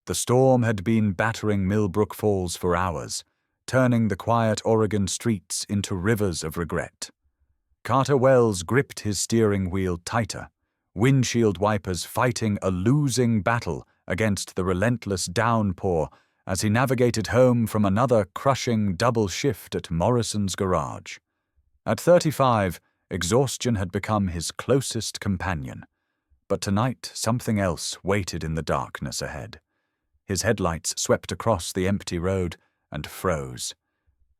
The storm had been battering Millbrook Falls for hours, turning the quiet Oregon streets into rivers of regret. Carter Wells gripped his steering wheel tighter, windshield wipers fighting a losing battle against the relentless downpour as he navigated home from another crushing double shift at Morrison's garage. At 35, exhaustion had become his closest companion, but tonight something else waited in the darkness ahead. His headlights swept across the empty road and froze.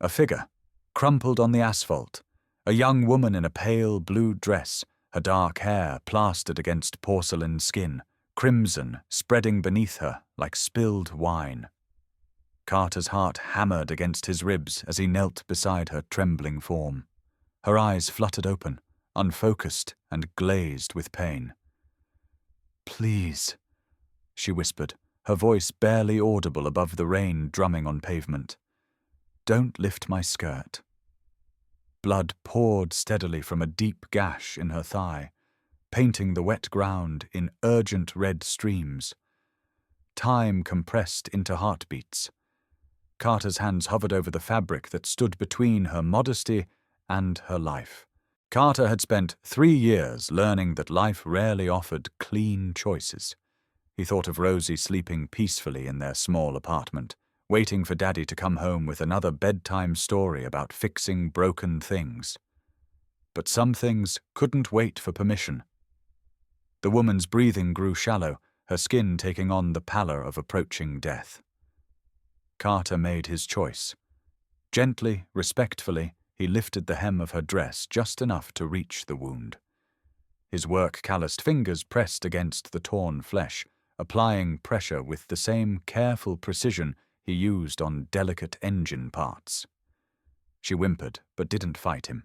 A figure, crumpled on the asphalt, a young woman in a pale blue dress, her dark hair plastered against porcelain skin, crimson spreading beneath her like spilled wine. Carter's heart hammered against his ribs as he knelt beside her trembling form. Her eyes fluttered open, unfocused and glazed with pain. "Please," she whispered, her voice barely audible above the rain drumming on pavement. "Don't lift my skirt." Blood poured steadily from a deep gash in her thigh, painting the wet ground in urgent red streams. Time compressed into heartbeats. Carter's hands hovered over the fabric that stood between her modesty and her life. Carter had spent 3 years learning that life rarely offered clean choices. He thought of Rosie sleeping peacefully in their small apartment, waiting for Daddy to come home with another bedtime story about fixing broken things. But some things couldn't wait for permission. The woman's breathing grew shallow, her skin taking on the pallor of approaching death. Carter made his choice. Gently, respectfully, he lifted the hem of her dress just enough to reach the wound. His work-calloused fingers pressed against the torn flesh, applying pressure with the same careful precision he used on delicate engine parts. She whimpered, but didn't fight him.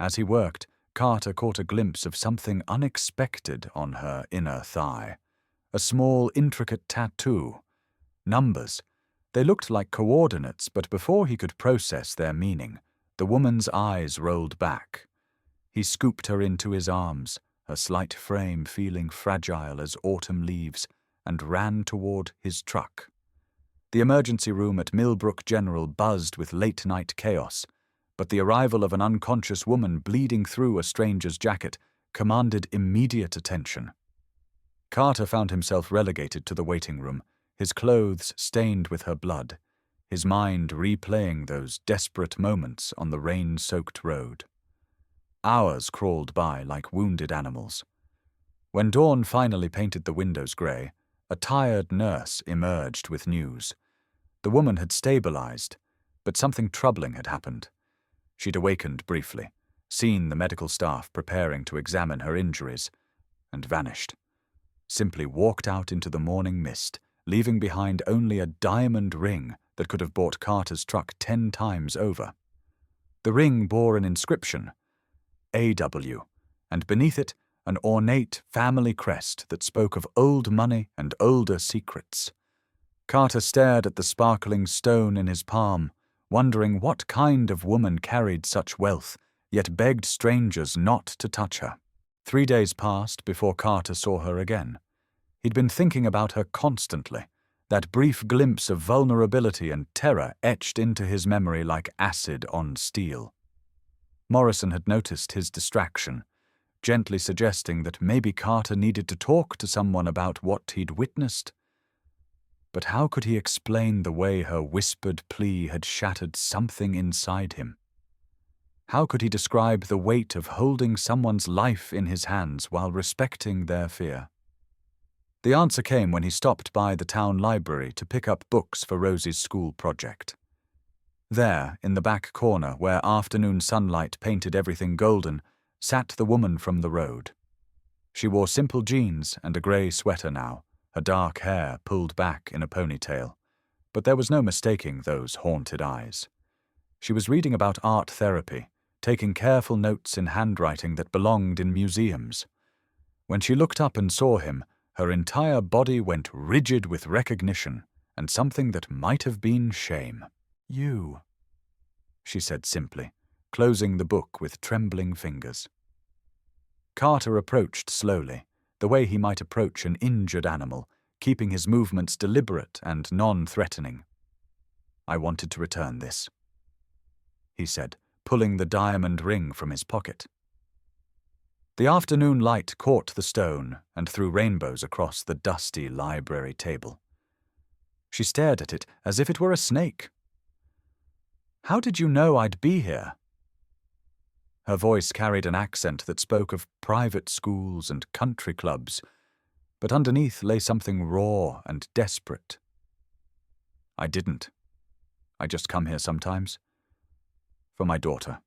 As he worked, Carter caught a glimpse of something unexpected on her inner thigh. A small, intricate tattoo. Numbers. They looked like coordinates, but before he could process their meaning, the woman's eyes rolled back. He scooped her into his arms, her slight frame feeling fragile as autumn leaves, and ran toward his truck. The emergency room at Millbrook General buzzed with late-night chaos, but the arrival of an unconscious woman bleeding through a stranger's jacket commanded immediate attention. Carter found himself relegated to the waiting room, his clothes stained with her blood, his mind replaying those desperate moments on the rain-soaked road. Hours crawled by like wounded animals. When dawn finally painted the windows grey, a tired nurse emerged with news. The woman had stabilized, but something troubling had happened. She'd awakened briefly, seen the medical staff preparing to examine her injuries, and vanished. Simply walked out into the morning mist, leaving behind only a diamond ring that could have bought Carter's truck 10 times over. The ring bore an inscription, AW, and beneath it an ornate family crest that spoke of old money and older secrets. Carter stared at the sparkling stone in his palm, wondering what kind of woman carried such wealth, yet begged strangers not to touch her. 3 days passed before Carter saw her again. He'd been thinking about her constantly, that brief glimpse of vulnerability and terror etched into his memory like acid on steel. Morrison had noticed his distraction, gently suggesting that maybe Carter needed to talk to someone about what he'd witnessed. But how could he explain the way her whispered plea had shattered something inside him? How could he describe the weight of holding someone's life in his hands while respecting their fear? The answer came when he stopped by the town library to pick up books for Rosie's school project. There, in the back corner where afternoon sunlight painted everything golden, sat the woman from the road. She wore simple jeans and a grey sweater now, her dark hair pulled back in a ponytail, but there was no mistaking those haunted eyes. She was reading about art therapy, taking careful notes in handwriting that belonged in museums. When she looked up and saw him, her entire body went rigid with recognition and something that might have been shame. "You," she said simply, closing the book with trembling fingers. Carter approached slowly, the way he might approach an injured animal, keeping his movements deliberate and non-threatening. "I wanted to return this," he said, pulling the diamond ring from his pocket. The afternoon light caught the stone and threw rainbows across the dusty library table. She stared at it as if it were a snake. "How did you know I'd be here?" Her voice carried an accent that spoke of private schools and country clubs, but underneath lay something raw and desperate. "I didn't. I just come here sometimes. For my daughter."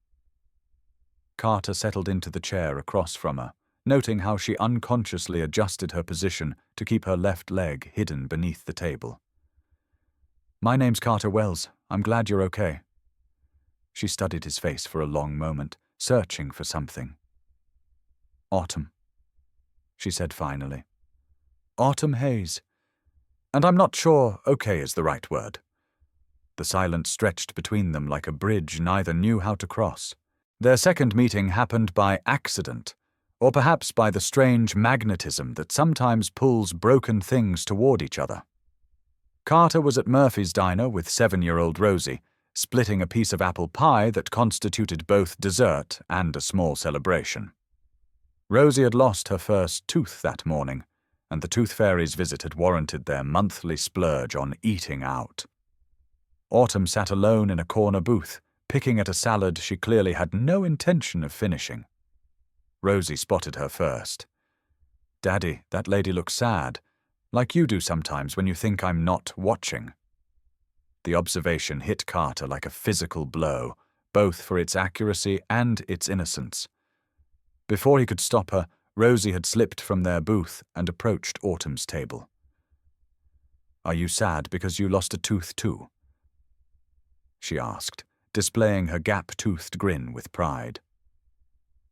Carter settled into the chair across from her, noting how she unconsciously adjusted her position to keep her left leg hidden beneath the table. "My name's Carter Wells. I'm glad you're okay." She studied his face for a long moment, searching for something. "Autumn," she said finally. "Autumn Hayes. And I'm not sure okay is the right word." The silence stretched between them like a bridge neither knew how to cross. Their second meeting happened by accident, or perhaps by the strange magnetism that sometimes pulls broken things toward each other. Carter was at Murphy's diner with 7-year-old Rosie, splitting a piece of apple pie that constituted both dessert and a small celebration. Rosie had lost her first tooth that morning, and the tooth fairy's visit had warranted their monthly splurge on eating out. Autumn sat alone in a corner booth, picking at a salad she clearly had no intention of finishing. Rosie spotted her first. "Daddy, that lady looks sad, like you do sometimes when you think I'm not watching." The observation hit Carter like a physical blow, both for its accuracy and its innocence. Before he could stop her, Rosie had slipped from their booth and approached Autumn's table. "Are you sad because you lost a tooth too?" she asked, displaying her gap-toothed grin with pride.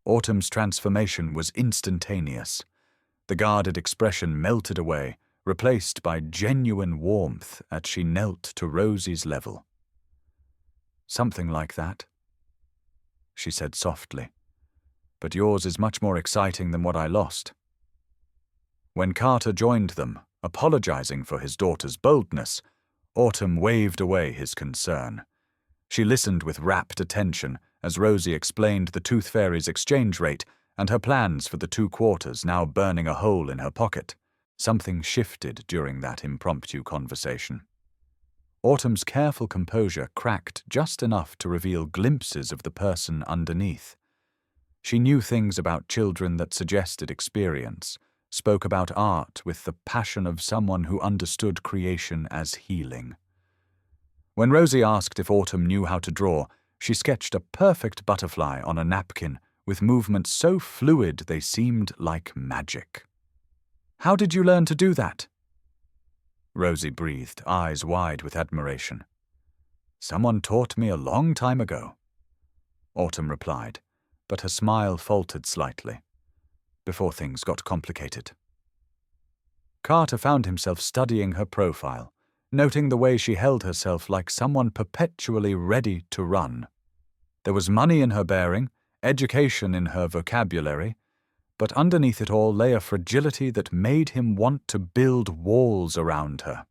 Autumn's transformation was instantaneous. The guarded expression melted away, replaced by genuine warmth as she knelt to Rosie's level. "Something like that," she said softly. "But yours is much more exciting than what I lost." When Carter joined them, apologizing for his daughter's boldness, Autumn waved away his concern. She listened with rapt attention as Rosie explained the Tooth Fairy's exchange rate and her plans for the 2 quarters now burning a hole in her pocket. Something shifted during that impromptu conversation. Autumn's careful composure cracked just enough to reveal glimpses of the person underneath. She knew things about children that suggested experience, spoke about art with the passion of someone who understood creation as healing. When Rosie asked if Autumn knew how to draw, she sketched a perfect butterfly on a napkin with movements so fluid they seemed like magic. "How did you learn to do that?" Rosie breathed, eyes wide with admiration. "Someone taught me a long time ago," Autumn replied, but her smile faltered slightly, before things got complicated. Carter found himself studying her profile, noting the way she held herself like someone perpetually ready to run. There was money in her bearing, education in her vocabulary, but underneath it all lay a fragility that made him want to build walls around her.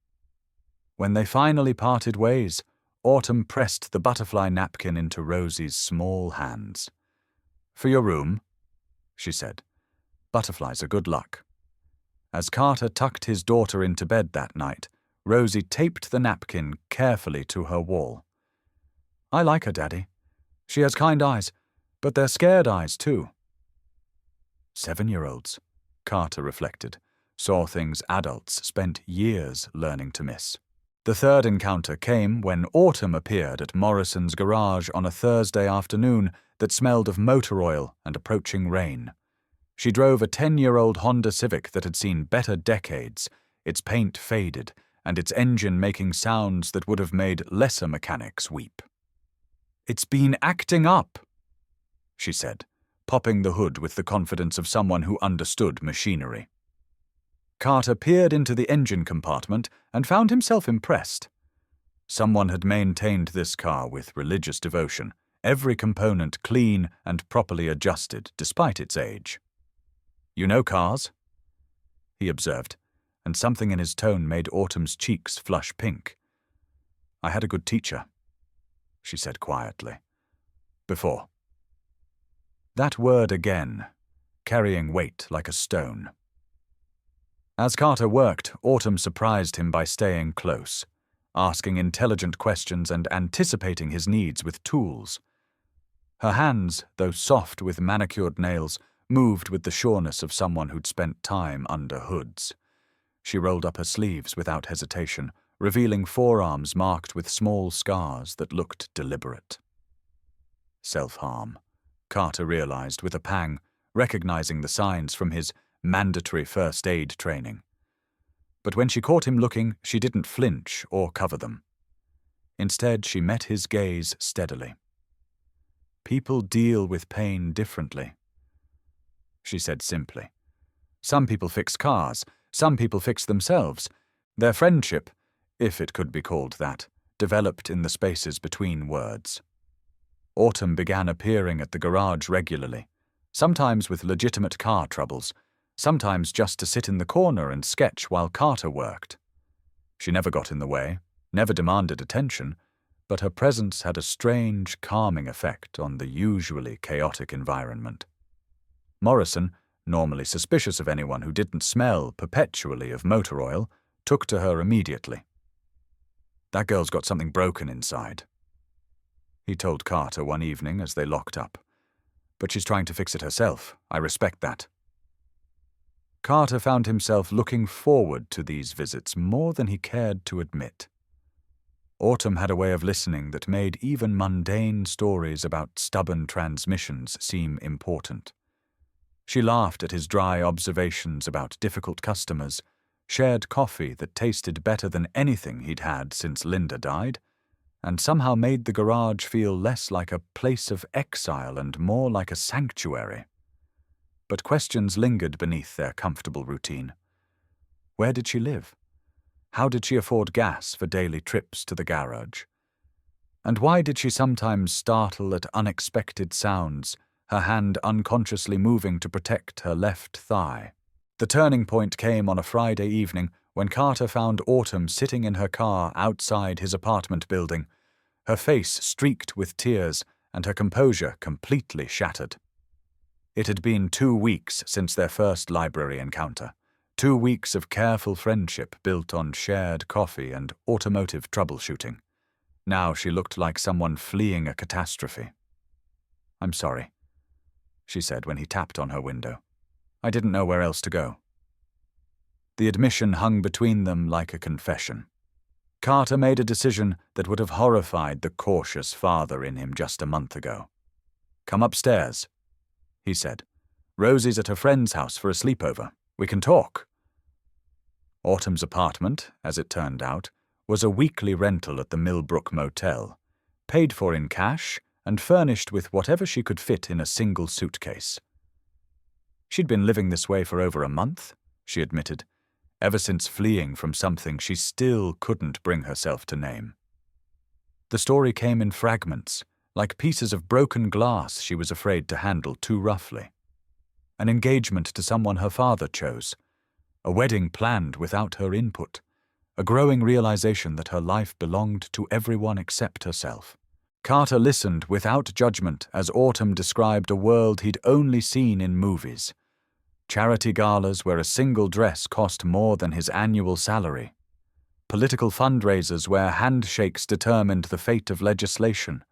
When they finally parted ways, Autumn pressed the butterfly napkin into Rosie's small hands. "For your room," she said. "Butterflies are good luck." As Carter tucked his daughter into bed that night, Rosie taped the napkin carefully to her wall. "I like her, Daddy. She has kind eyes, but they're scared eyes, too." 7-year-olds, Carter reflected, saw things adults spent years learning to miss. The third encounter came when Autumn appeared at Morrison's garage on a Thursday afternoon that smelled of motor oil and approaching rain. She drove a 10-year-old Honda Civic that had seen better decades, its paint faded, and its engine making sounds that would have made lesser mechanics weep. "It's been acting up," she said, popping the hood with the confidence of someone who understood machinery. Carter peered into the engine compartment and found himself impressed. Someone had maintained this car with religious devotion, every component clean and properly adjusted despite its age. "You know cars?" he observed, and something in his tone made Autumn's cheeks flush pink. "I had a good teacher," she said quietly. "Before." That word again, carrying weight like a stone. As Carter worked, Autumn surprised him by staying close, asking intelligent questions and anticipating his needs with tools. Her hands, though soft with manicured nails, moved with the sureness of someone who'd spent time under hoods. She rolled up her sleeves without hesitation, revealing forearms marked with small scars that looked deliberate. Self-harm, Carter realized with a pang, recognizing the signs from his mandatory first aid training. But when she caught him looking, she didn't flinch or cover them. Instead, she met his gaze steadily. "People deal with pain differently," she said simply. "Some people fix cars, some people fix themselves. Their friendship, if it could be called that, developed in the spaces between words." Autumn began appearing at the garage regularly, sometimes with legitimate car troubles, sometimes just to sit in the corner and sketch while Carter worked. She never got in the way, never demanded attention, but her presence had a strange, calming effect on the usually chaotic environment. Morrison, normally suspicious of anyone who didn't smell perpetually of motor oil, took to her immediately. "That girl's got something broken inside," he told Carter one evening as they locked up. "But she's trying to fix it herself. I respect that." Carter found himself looking forward to these visits more than he cared to admit. Autumn had a way of listening that made even mundane stories about stubborn transmissions seem important. She laughed at his dry observations about difficult customers, shared coffee that tasted better than anything he'd had since Linda died, and somehow made the garage feel less like a place of exile and more like a sanctuary. But questions lingered beneath their comfortable routine. Where did she live? How did she afford gas for daily trips to the garage? And why did she sometimes startle at unexpected sounds, her hand unconsciously moving to protect her left thigh? The turning point came on a Friday evening when Carter found Autumn sitting in her car outside his apartment building, her face streaked with tears and her composure completely shattered. It had been 2 weeks since their first library encounter, 2 weeks of careful friendship built on shared coffee and automotive troubleshooting. Now she looked like someone fleeing a catastrophe. "I'm sorry," she said when he tapped on her window. "I didn't know where else to go." The admission hung between them like a confession. Carter made a decision that would have horrified the cautious father in him just a month ago. "Come upstairs," he said. "Rosie's at her friend's house for a sleepover. We can talk." Autumn's apartment, as it turned out, was a weekly rental at the Millbrook Motel, paid for in cash and furnished with whatever she could fit in a single suitcase. She'd been living this way for over a month, she admitted, ever since fleeing from something she still couldn't bring herself to name. The story came in fragments, like pieces of broken glass she was afraid to handle too roughly. An engagement to someone her father chose, a wedding planned without her input, a growing realization that her life belonged to everyone except herself. Carter listened without judgment as Autumn described a world he'd only seen in movies. Charity galas where a single dress cost more than his annual salary. Political fundraisers where handshakes determined the fate of legislation.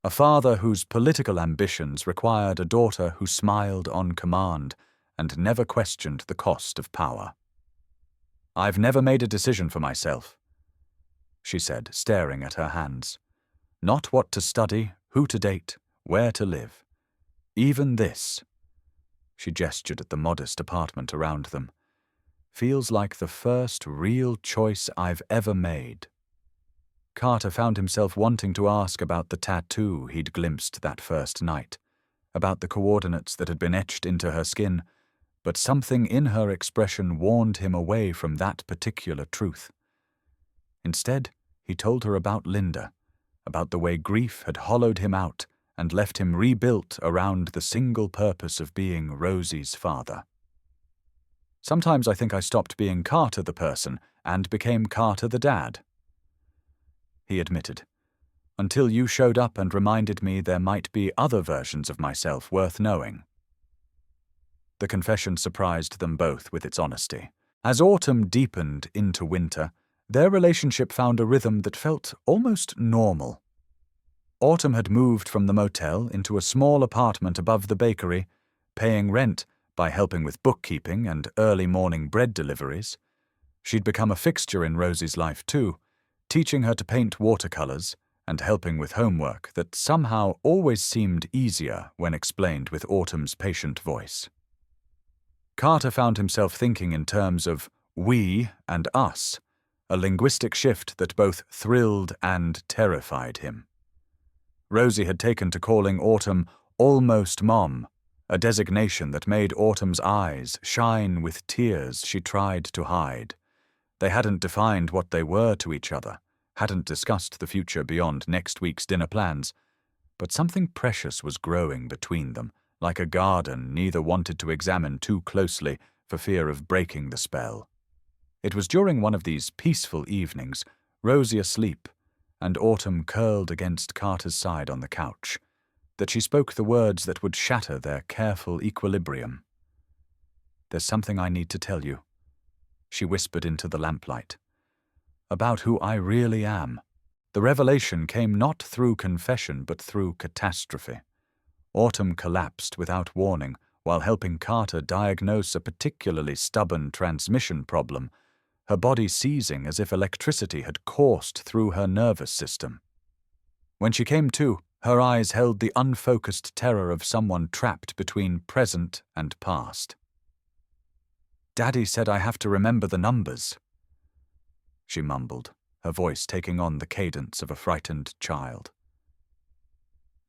A father whose political ambitions required a daughter who smiled on command and never questioned the cost of power. "I've never made a decision for myself," she said, staring at her hands. "Not what to study, who to date, where to live. Even this," she gestured at the modest apartment around them, "feels like the first real choice I've ever made." Carter found himself wanting to ask about the tattoo he'd glimpsed that first night, about the coordinates that had been etched into her skin, but something in her expression warned him away from that particular truth. Instead, he told her about Linda, about the way grief had hollowed him out and left him rebuilt around the single purpose of being Rosie's father. Sometimes I think I stopped being Carter the person and became Carter the dad. He admitted, until you showed up and reminded me there might be other versions of myself worth knowing. The confession surprised them both with its honesty. As autumn deepened into winter, their relationship found a rhythm that felt almost normal. Autumn had moved from the motel into a small apartment above the bakery, paying rent by helping with bookkeeping and early morning bread deliveries. She'd become a fixture in Rosie's life too, teaching her to paint watercolors and helping with homework that somehow always seemed easier when explained with Autumn's patient voice. Carter found himself thinking in terms of we and us, a linguistic shift that both thrilled and terrified him. Rosie had taken to calling Autumn almost Mom, a designation that made Autumn's eyes shine with tears she tried to hide. They hadn't defined what they were to each other, hadn't discussed the future beyond next week's dinner plans, but something precious was growing between them, like a garden neither wanted to examine too closely for fear of breaking the spell. It was during one of these peaceful evenings, Rosie asleep, and Autumn curled against Carter's side on the couch, that she spoke the words that would shatter their careful equilibrium. "There's something I need to tell you," she whispered into the lamplight, "about who I really am." The revelation came not through confession but through catastrophe. Autumn collapsed without warning while helping Carter diagnose a particularly stubborn transmission problem, her body seizing as if electricity had coursed through her nervous system. When she came to, her eyes held the unfocused terror of someone trapped between present and past. "Daddy said I have to remember the numbers," she mumbled, her voice taking on the cadence of a frightened child.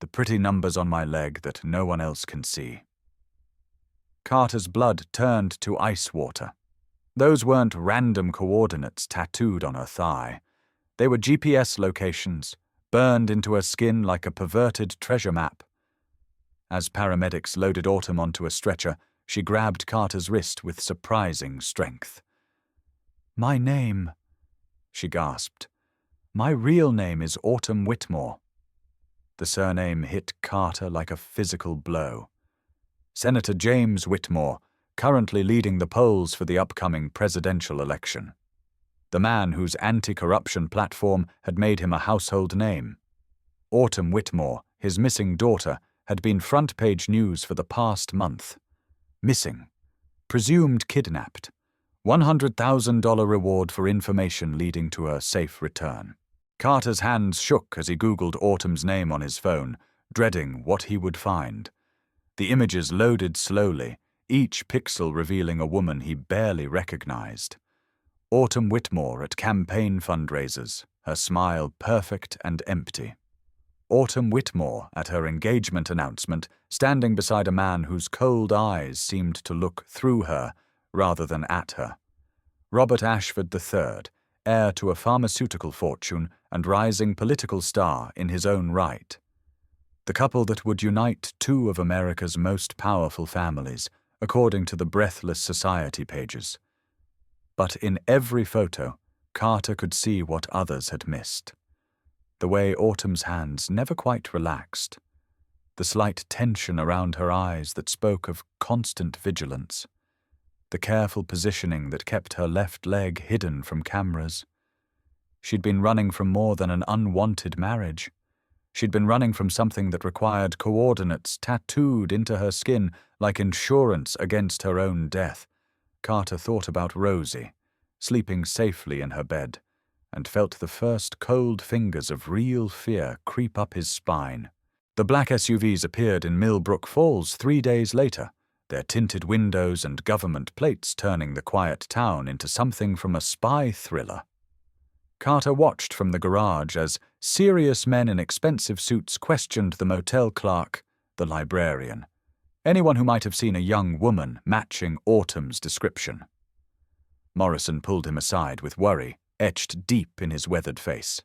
"The pretty numbers on my leg that no one else can see." Carter's blood turned to ice water. Those weren't random coordinates tattooed on her thigh. They were GPS locations, burned into her skin like a perverted treasure map. As paramedics loaded Autumn onto a stretcher, she grabbed Carter's wrist with surprising strength. "My name," she gasped. "My real name is Autumn Whitmore." The surname hit Carter like a physical blow. Senator James Whitmore, currently leading the polls for the upcoming presidential election. The man whose anti-corruption platform had made him a household name. Autumn Whitmore, his missing daughter, had been front-page news for the past month. Missing. Presumed kidnapped. $100,000 reward for information leading to her safe return. Carter's hands shook as he Googled Autumn's name on his phone, dreading what he would find. The images loaded slowly, each pixel revealing a woman he barely recognized. Autumn Whitmore at campaign fundraisers, her smile perfect and empty. Autumn Whitmore at her engagement announcement, standing beside a man whose cold eyes seemed to look through her rather than at her. Robert Ashford III, heir to a pharmaceutical fortune and rising political star in his own right. The couple that would unite two of America's most powerful families, according to the Breathless Society pages. But in every photo, Carter could see what others had missed. The way Autumn's hands never quite relaxed. The slight tension around her eyes that spoke of constant vigilance. The careful positioning that kept her left leg hidden from cameras. She'd been running from more than an unwanted marriage. She'd been running from something that required coordinates tattooed into her skin like insurance against her own death. Carter thought about Rosie, sleeping safely in her bed, and felt the first cold fingers of real fear creep up his spine. The black SUVs appeared in Millbrook Falls 3 days later, their tinted windows and government plates turning the quiet town into something from a spy thriller. Carter watched from the garage as serious men in expensive suits questioned the motel clerk, the librarian, anyone who might have seen a young woman matching Autumn's description. Morrison pulled him aside with worry etched deep in his weathered face.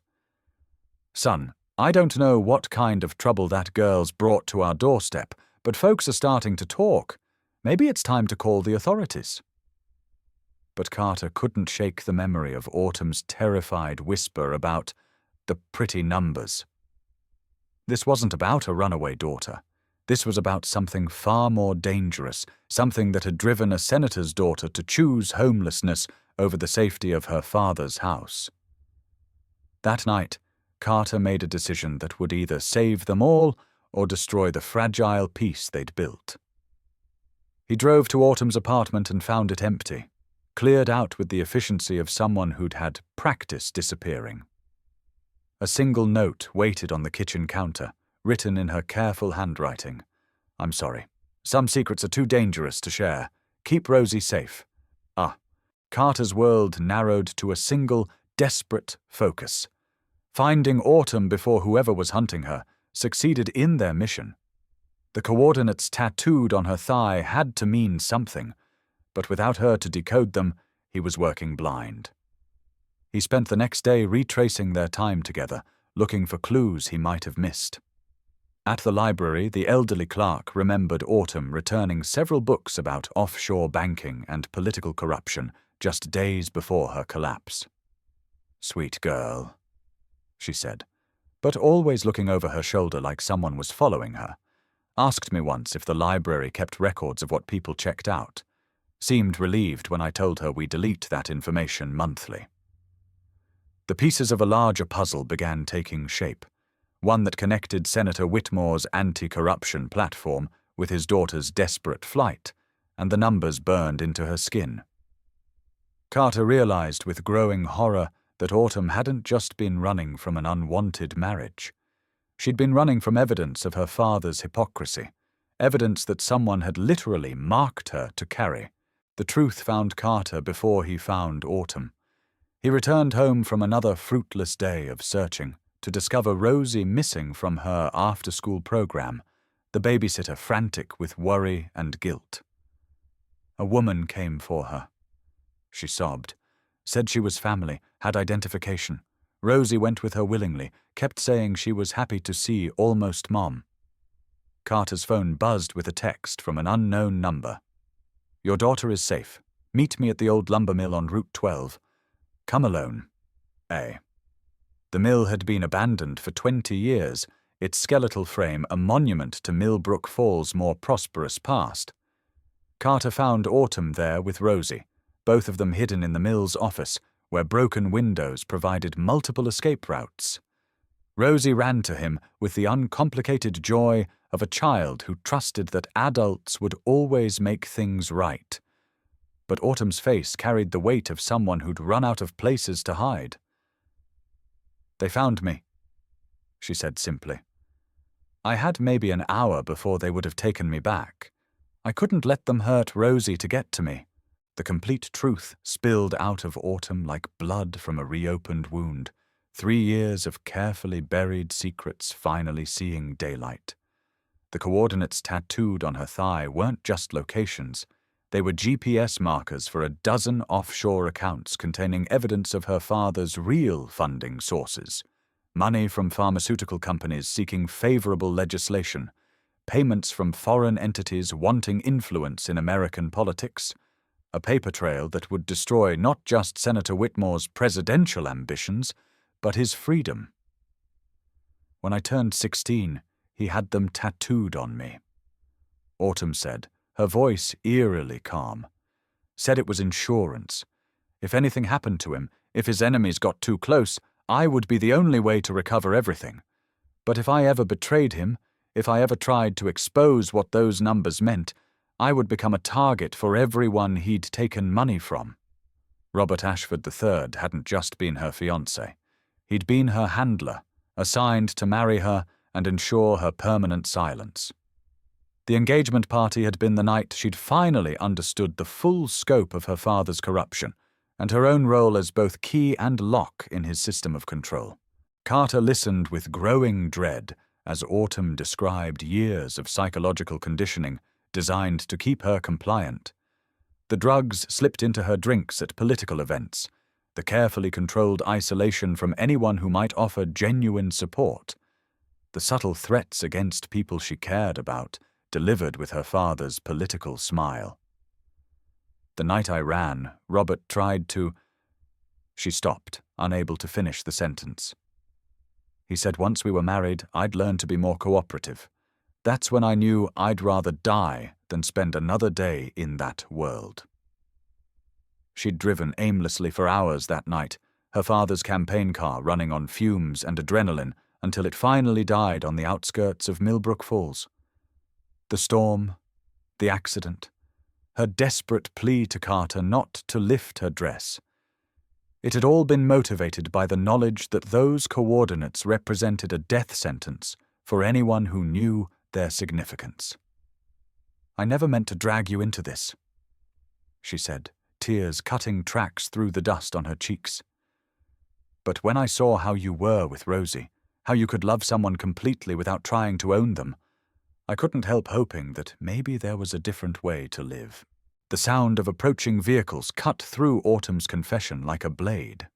"Son, I don't know what kind of trouble that girl's brought to our doorstep, but folks are starting to talk. Maybe it's time to call the authorities." but Carter couldn't shake the memory of Autumn's terrified whisper about the pretty numbers. This wasn't about a runaway daughter. This was about something far more dangerous, something that had driven a senator's daughter to choose homelessness over the safety of her father's house. That night, Carter made a decision that would either save them all or destroy the fragile peace they'd built. He drove to Autumn's apartment and found it empty, cleared out with the efficiency of someone who'd had practice disappearing. A single note waited on the kitchen counter, written in her careful handwriting. "I'm sorry. Some secrets are too dangerous to share. Keep Rosie safe." Carter's world narrowed to a single, desperate focus. Finding Autumn before whoever was hunting her succeeded in their mission. The coordinates tattooed on her thigh had to mean something, but without her to decode them, he was working blind. He spent the next day retracing their time together, looking for clues he might have missed. At the library, the elderly clerk remembered Autumn returning several books about offshore banking and political corruption just days before her collapse. "Sweet girl," she said, but always looking over her shoulder like someone was following her. Asked me once if the library kept records of what people checked out. Seemed relieved when I told her we delete that information monthly. The pieces of a larger puzzle began taking shape, one that connected Senator Whitmore's anti-corruption platform with his daughter's desperate flight, and the numbers burned into her skin. Carter realized with growing horror that Autumn hadn't just been running from an unwanted marriage. She'd been running from evidence of her father's hypocrisy, evidence that someone had literally marked her to carry. The truth found Carter before he found Autumn. He returned home from another fruitless day of searching to discover Rosie missing from her after-school program, the babysitter frantic with worry and guilt. A woman came for her. She sobbed, said she was family, had identification. Rosie went with her willingly, kept saying she was happy to see almost mom. Carter's phone buzzed with a text from an unknown number. "Your daughter is safe. Meet me at the old lumber mill on Route 12. Come alone. A." The mill had been abandoned for 20 years, its skeletal frame a monument to Millbrook Falls' more prosperous past. Carter found Autumn there with Rosie, both of them hidden in the mill's office, where broken windows provided multiple escape routes. Rosie ran to him with the uncomplicated joy of a child who trusted that adults would always make things right. But Autumn's face carried the weight of someone who'd run out of places to hide. "They found me," she said simply. "I had maybe an hour before they would have taken me back. I couldn't let them hurt Rosie to get to me." The complete truth spilled out of Autumn like blood from a reopened wound, 3 years of carefully buried secrets finally seeing daylight. The coordinates tattooed on her thigh weren't just locations. They were GPS markers for a dozen offshore accounts containing evidence of her father's real funding sources. Money from pharmaceutical companies seeking favorable legislation, payments from foreign entities wanting influence in American politics, a paper trail that would destroy not just Senator Whitmore's presidential ambitions, but his freedom. When I turned 16, he had them tattooed on me. Autumn said, her voice eerily calm. Said it was insurance. If anything happened to him, if his enemies got too close, I would be the only way to recover everything. But if I ever betrayed him, if I ever tried to expose what those numbers meant, I would become a target for everyone he'd taken money from. Robert Ashford III hadn't just been her fiancé. He'd been her handler, assigned to marry her and ensure her permanent silence. The engagement party had been the night she'd finally understood the full scope of her father's corruption and her own role as both key and lock in his system of control. Carter listened with growing dread as Autumn described years of psychological conditioning designed to keep her compliant. The drugs slipped into her drinks at political events, the carefully controlled isolation from anyone who might offer genuine support, the subtle threats against people she cared about, delivered with her father's political smile. The night I ran, Robert tried to—" She stopped, unable to finish the sentence. "He said once we were married, I'd learn to be more cooperative. That's when I knew I'd rather die than spend another day in that world." She'd driven aimlessly for hours that night, her father's campaign car running on fumes and adrenaline until it finally died on the outskirts of Millbrook Falls. The storm, the accident, her desperate plea to Carter not to lift her dress. It had all been motivated by the knowledge that those coordinates represented a death sentence for anyone who knew their significance. "I never meant to drag you into this," she said, tears cutting tracks through the dust on her cheeks. "But when I saw how you were with Rosie, how you could love someone completely without trying to own them, I couldn't help hoping that maybe there was a different way to live." The sound of approaching vehicles cut through Autumn's confession like a blade.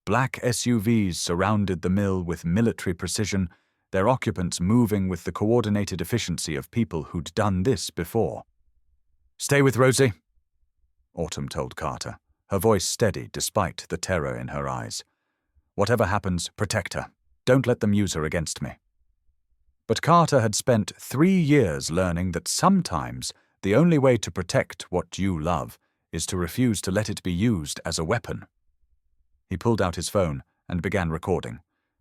Black SUVs surrounded the mill with military precision, their occupants moving with the coordinated efficiency of people who'd done this before. "Stay with Rosie," Autumn told Carter, her voice steady despite the terror in her eyes. "Whatever happens, protect her. Don't let them use her against me." But Carter had spent 3 years learning that sometimes the only way to protect what you love is to refuse to let it be used as a weapon. He pulled out his phone and began recording,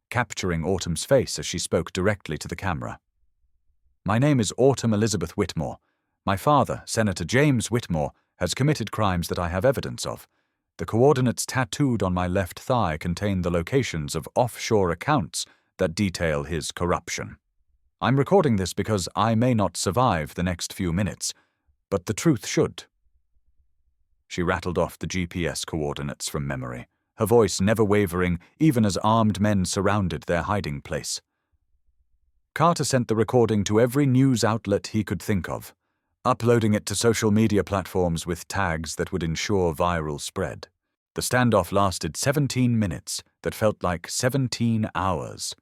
capturing Autumn's face as she spoke directly to the camera. "My name is Autumn Elizabeth Whitmore. My father, Senator James Whitmore, has committed crimes that I have evidence of. The coordinates tattooed on my left thigh contain the locations of offshore accounts that detail his corruption. I'm recording this because I may not survive the next few minutes, but the truth should." She rattled off the GPS coordinates from memory, her voice never wavering even as armed men surrounded their hiding place. Carter sent the recording to every news outlet he could think of, uploading it to social media platforms with tags that would ensure viral spread. The standoff lasted 17 minutes that felt like 17 hours.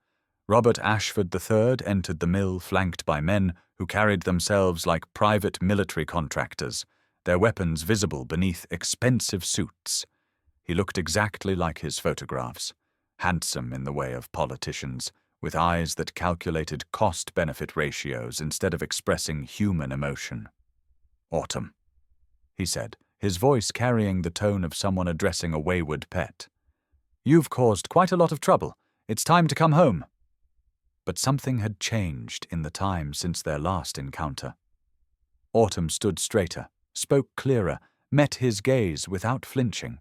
Robert Ashford III entered the mill flanked by men who carried themselves like private military contractors, their weapons visible beneath expensive suits. He looked exactly like his photographs, handsome in the way of politicians, with eyes that calculated cost-benefit ratios instead of expressing human emotion. "Autumn," he said, his voice carrying the tone of someone addressing a wayward pet. "You've caused quite a lot of trouble. It's time to come home." But something had changed in the time since their last encounter. Autumn stood straighter, spoke clearer, met his gaze without flinching.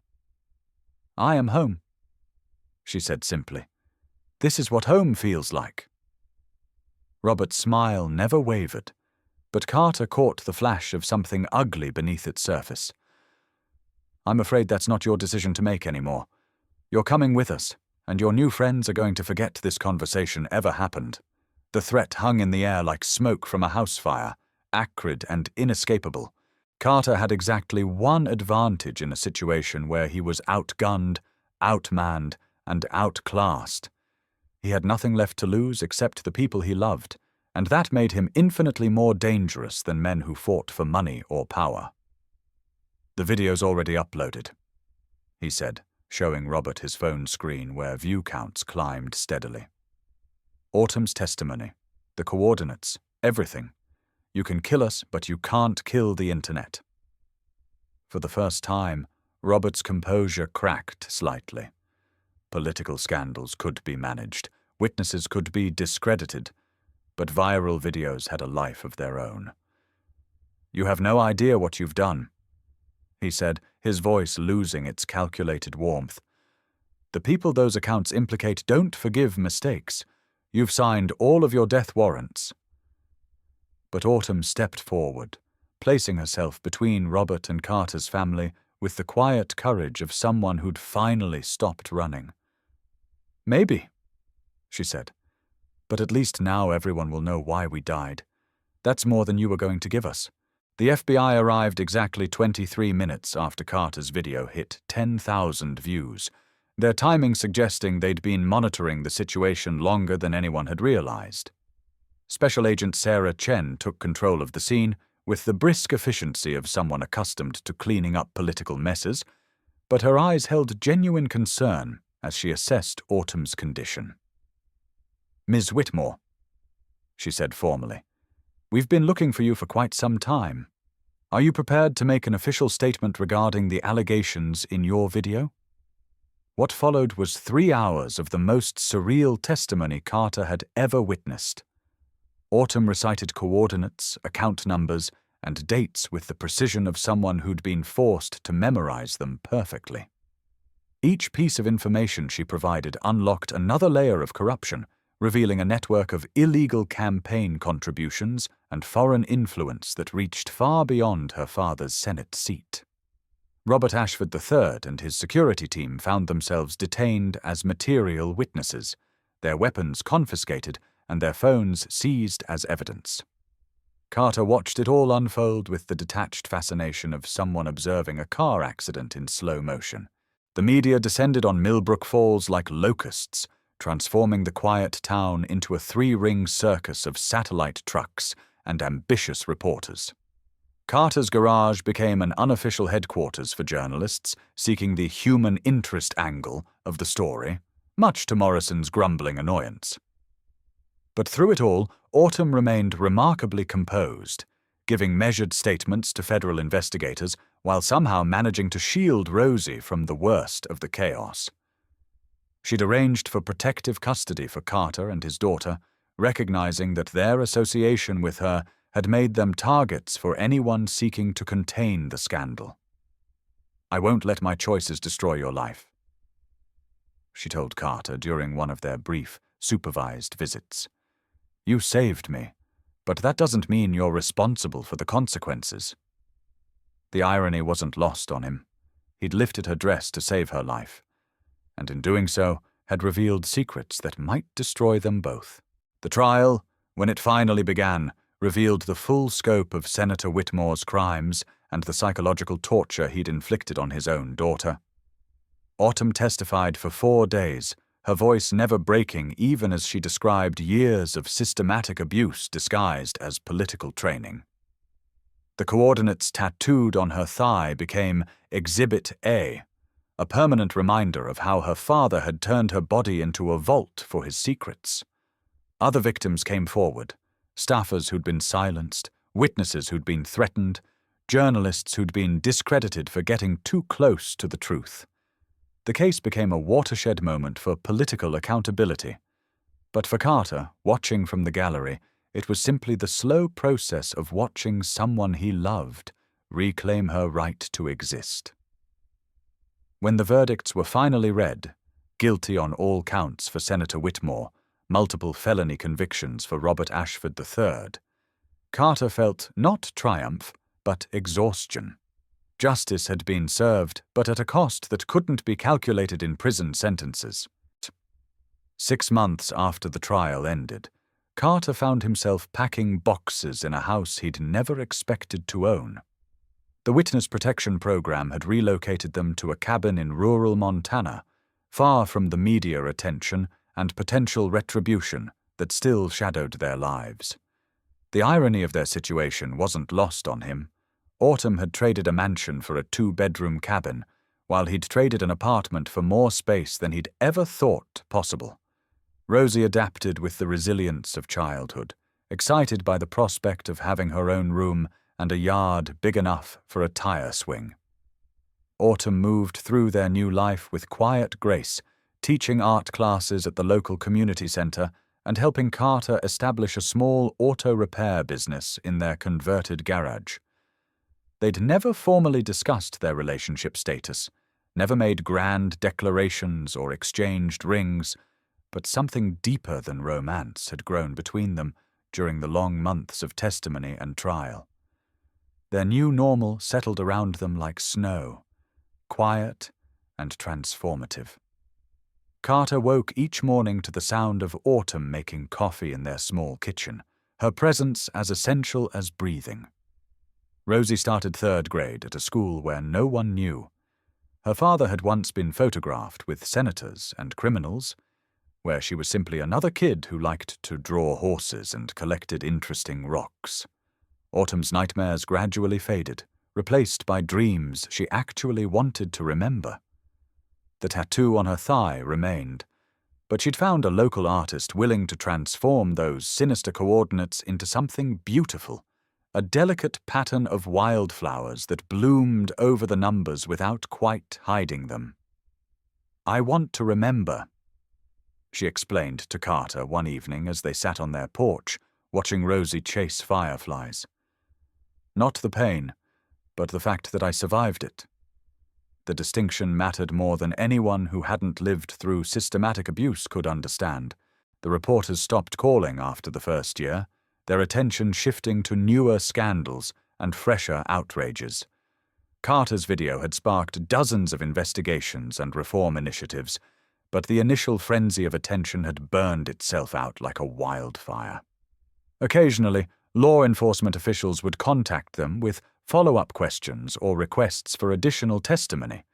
"I am home," she said simply. "This is what home feels like." Robert's smile never wavered, but Carter caught the flash of something ugly beneath its surface. "I'm afraid that's not your decision to make anymore. You're coming with us, and your new friends are going to forget this conversation ever happened." The threat hung in the air like smoke from a house fire, acrid and inescapable. Carter had exactly one advantage in a situation where he was outgunned, outmanned, and outclassed. He had nothing left to lose except the people he loved, and that made him infinitely more dangerous than men who fought for money or power. "The video's already uploaded," he said, showing Robert his phone screen where view counts climbed steadily. "Autumn's testimony, the coordinates, everything. You can kill us, but you can't kill the internet." For the first time, Robert's composure cracked slightly. Political scandals could be managed, witnesses could be discredited, but viral videos had a life of their own. "You have no idea what you've done," he said, his voice losing its calculated warmth. "The people those accounts implicate don't forgive mistakes. You've signed all of your death warrants." But Autumn stepped forward, placing herself between Robert and Carter's family with the quiet courage of someone who'd finally stopped running. "Maybe," she said, "but at least now everyone will know why we died. That's more than you were going to give us." The FBI arrived exactly 23 minutes after Carter's video hit 10,000 views, their timing suggesting they'd been monitoring the situation longer than anyone had realized. Special Agent Sarah Chen took control of the scene, with the brisk efficiency of someone accustomed to cleaning up political messes, but her eyes held genuine concern as she assessed Autumn's condition. "Ms. Whitmore," she said formally, "we've been looking for you for quite some time. Are you prepared to make an official statement regarding the allegations in your video?" What followed was 3 hours of the most surreal testimony Carter had ever witnessed. Autumn recited coordinates, account numbers, and dates with the precision of someone who'd been forced to memorize them perfectly. Each piece of information she provided unlocked another layer of corruption, revealing a network of illegal campaign contributions and foreign influence that reached far beyond her father's Senate seat. Robert Ashford III and his security team found themselves detained as material witnesses, their weapons confiscated and their phones seized as evidence. Carter watched it all unfold with the detached fascination of someone observing a car accident in slow motion. The media descended on Millbrook Falls like locusts, transforming the quiet town into a 3-ring circus of satellite trucks and ambitious reporters. Carter's garage became an unofficial headquarters for journalists seeking the human interest angle of the story, much to Morrison's grumbling annoyance. But through it all, Autumn remained remarkably composed, giving measured statements to federal investigators while somehow managing to shield Rosie from the worst of the chaos. She'd arranged for protective custody for Carter and his daughter, recognizing that their association with her had made them targets for anyone seeking to contain the scandal. "I won't let my choices destroy your life," she told Carter during one of their brief, supervised visits. "You saved me, but that doesn't mean you're responsible for the consequences." The irony wasn't lost on him. He'd lifted her dress to save her life, and in doing so had revealed secrets that might destroy them both. The trial, when it finally began, revealed the full scope of Senator Whitmore's crimes and the psychological torture he'd inflicted on his own daughter. Autumn testified for 4 days, her voice never breaking even as she described years of systematic abuse disguised as political training. The coordinates tattooed on her thigh became Exhibit A, a permanent reminder of how her father had turned her body into a vault for his secrets. Other victims came forward, staffers who'd been silenced, witnesses who'd been threatened, journalists who'd been discredited for getting too close to the truth. The case became a watershed moment for political accountability. But for Carter, watching from the gallery, it was simply the slow process of watching someone he loved reclaim her right to exist. When the verdicts were finally read, guilty on all counts for Senator Whitmore, multiple felony convictions for Robert Ashford III, Carter felt not triumph, but exhaustion. Justice had been served, but at a cost that couldn't be calculated in prison sentences. 6 months after the trial ended, Carter found himself packing boxes in a house he'd never expected to own. The Witness Protection Program had relocated them to a cabin in rural Montana, far from the media attention and potential retribution that still shadowed their lives. The irony of their situation wasn't lost on him. Autumn had traded a mansion for a 2-bedroom cabin, while he'd traded an apartment for more space than he'd ever thought possible. Rosie adapted with the resilience of childhood, excited by the prospect of having her own room and a yard big enough for a tire swing. Autumn moved through their new life with quiet grace, teaching art classes at the local community center and helping Carter establish a small auto repair business in their converted garage. They'd never formally discussed their relationship status, never made grand declarations or exchanged rings, but something deeper than romance had grown between them during the long months of testimony and trial. Their new normal settled around them like snow, quiet and transformative. Carter woke each morning to the sound of Autumn making coffee in their small kitchen, her presence as essential as breathing. Rosie started 3rd grade at a school where no one knew. Her father had once been photographed with senators and criminals, where she was simply another kid who liked to draw horses and collected interesting rocks. Autumn's nightmares gradually faded, replaced by dreams she actually wanted to remember. The tattoo on her thigh remained, but she'd found a local artist willing to transform those sinister coordinates into something beautiful, a delicate pattern of wildflowers that bloomed over the numbers without quite hiding them. "I want to remember," she explained to Carter one evening as they sat on their porch, watching Rosie chase fireflies. "Not the pain, but the fact that I survived it." The distinction mattered more than anyone who hadn't lived through systematic abuse could understand. The reporters stopped calling after the first year, their attention shifting to newer scandals and fresher outrages. Carter's video had sparked dozens of investigations and reform initiatives, but the initial frenzy of attention had burned itself out like a wildfire. Occasionally, law enforcement officials would contact them with follow-up questions or requests for additional testimony,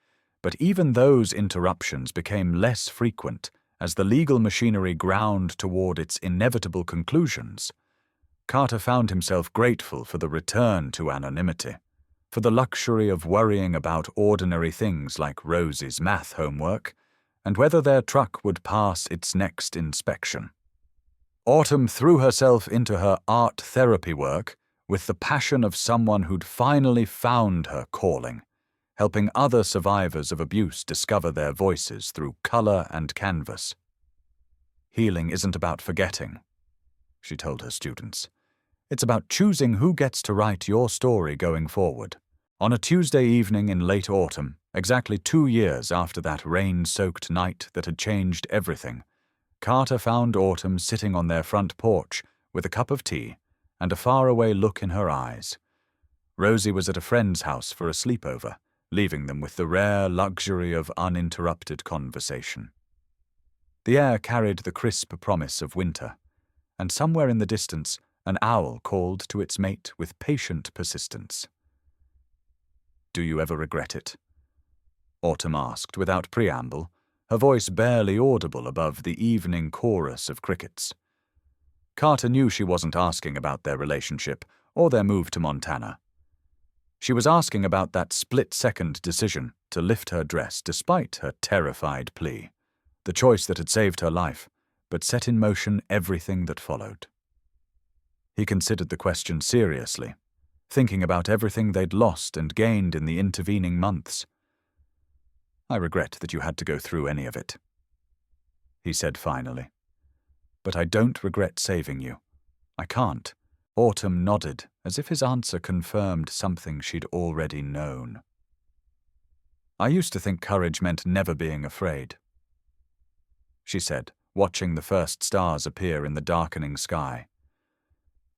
but even those interruptions became less frequent as the legal machinery ground toward its inevitable conclusions. Carter found himself grateful for the return to anonymity, for the luxury of worrying about ordinary things like Rosie's math homework and whether their truck would pass its next inspection. Autumn threw herself into her art therapy work with the passion of someone who'd finally found her calling, helping other survivors of abuse discover their voices through color and canvas. "Healing isn't about forgetting," she told her students. "It's about choosing who gets to write your story going forward." On a Tuesday evening in late autumn, exactly 2 years after that rain-soaked night that had changed everything, Carter found Autumn sitting on their front porch with a cup of tea and a faraway look in her eyes. Rosie was at a friend's house for a sleepover, leaving them with the rare luxury of uninterrupted conversation. The air carried the crisp promise of winter, and somewhere in the distance an owl called to its mate with patient persistence. "Do you ever regret it?" Autumn asked without preamble, her voice barely audible above the evening chorus of crickets. Carter knew she wasn't asking about their relationship or their move to Montana. She was asking about that split-second decision to lift her dress despite her terrified plea, the choice that had saved her life, but set in motion everything that followed. He considered the question seriously, thinking about everything they'd lost and gained in the intervening months. "I regret that you had to go through any of it," he said finally. "But I don't regret saving you. I can't." Autumn nodded, as if his answer confirmed something she'd already known. "I used to think courage meant never being afraid," she said, watching the first stars appear in the darkening sky.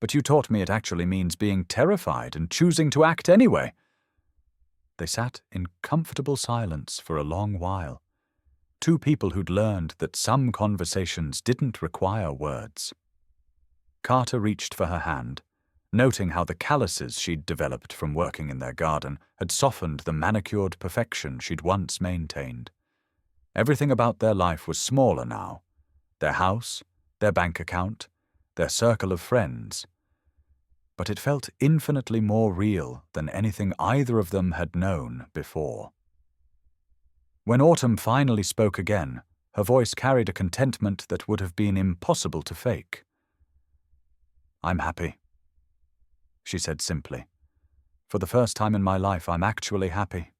"But you taught me it actually means being terrified and choosing to act anyway." They sat in comfortable silence for a long while, two people who'd learned that some conversations didn't require words. Carter reached for her hand, noting how the calluses she'd developed from working in their garden had softened the manicured perfection she'd once maintained. Everything about their life was smaller now. Their house, their bank account, their circle of friends. But it felt infinitely more real than anything either of them had known before. When Autumn finally spoke again, her voice carried a contentment that would have been impossible to fake. "I'm happy," she said simply. "For the first time in my life, I'm actually happy."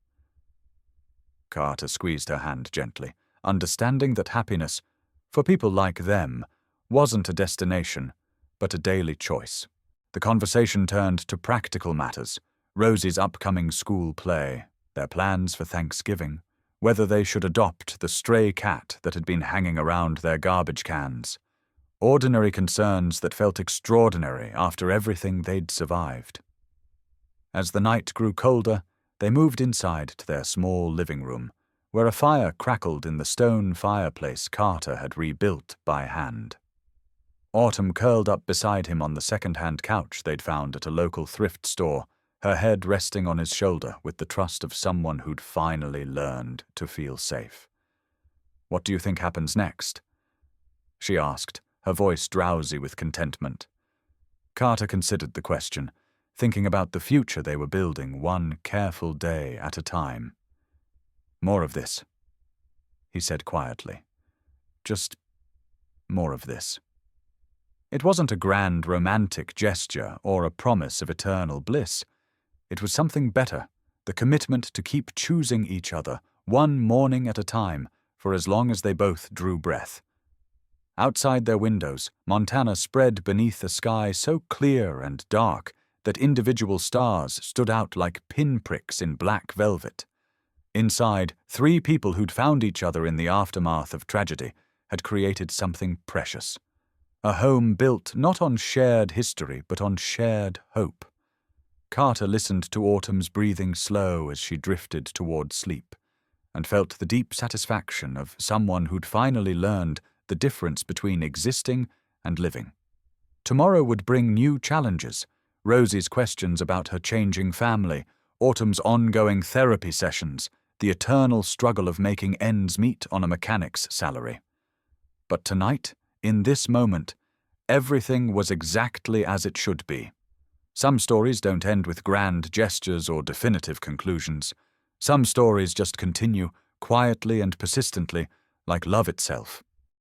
Carter squeezed her hand gently, understanding that happiness, for people like them, wasn't a destination, but a daily choice. The conversation turned to practical matters, Rosie's upcoming school play, their plans for Thanksgiving, whether they should adopt the stray cat that had been hanging around their garbage cans. Ordinary concerns that felt extraordinary after everything they'd survived. As the night grew colder, they moved inside to their small living room, where a fire crackled in the stone fireplace Carter had rebuilt by hand. Autumn curled up beside him on the second-hand couch they'd found at a local thrift store, her head resting on his shoulder with the trust of someone who'd finally learned to feel safe. "What do you think happens next?" she asked, her voice drowsy with contentment. Carter considered the question, thinking about the future they were building one careful day at a time. "More of this," he said quietly. "Just more of this." It wasn't a grand romantic gesture or a promise of eternal bliss. It was something better, the commitment to keep choosing each other, one morning at a time, for as long as they both drew breath. Outside their windows, Montana spread beneath a sky so clear and dark that individual stars stood out like pinpricks in black velvet. Inside, 3 people who'd found each other in the aftermath of tragedy had created something precious. A home built not on shared history, but on shared hope. Carter listened to Autumn's breathing slow as she drifted toward sleep, and felt the deep satisfaction of someone who'd finally learned the difference between existing and living. Tomorrow would bring new challenges: Rosie's questions about her changing family, Autumn's ongoing therapy sessions, the eternal struggle of making ends meet on a mechanic's salary. But tonight, in this moment, everything was exactly as it should be. Some stories don't end with grand gestures or definitive conclusions. Some stories just continue, quietly and persistently, like love itself.